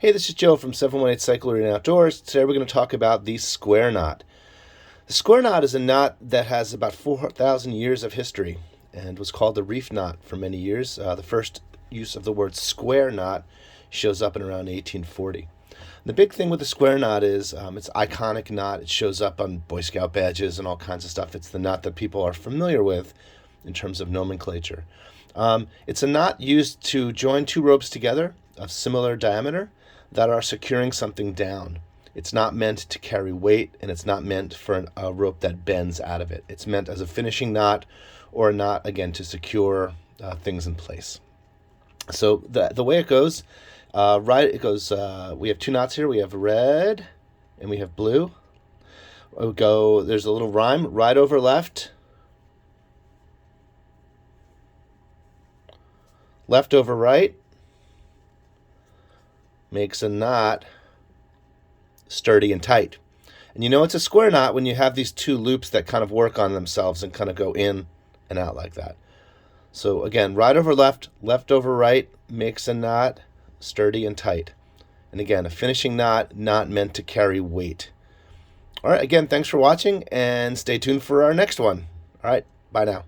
Hey, this is Joe from 718 Cyclery and Outdoors. Today we're going to talk about the square knot. The square knot is a knot that has about 4,000 years of history and was called the reef knot for many years. The first use of the word square knot shows up in around 1840. The big thing with the square knot is it's an iconic knot. It shows up on Boy Scout badges and all kinds of stuff. It's the knot that people are familiar with in terms of nomenclature. It's a knot used to join two ropes together of similar diameter that are securing something down. It's not meant to carry weight, and it's not meant for a rope that bends out of it. It's meant as a finishing knot or a knot, again, to secure things in place. So the way it goes, we have two knots here. We have red and we have blue. There's a little rhyme, right over left, left over right, makes a knot sturdy and tight. And you know it's a square knot when you have these two loops that kind of work on themselves and kind of go in and out like that. So again, right over left, left over right makes a knot sturdy and tight. And again, a finishing knot, not meant to carry weight. All right, again, thanks for watching and stay tuned for our next one. All right, bye now.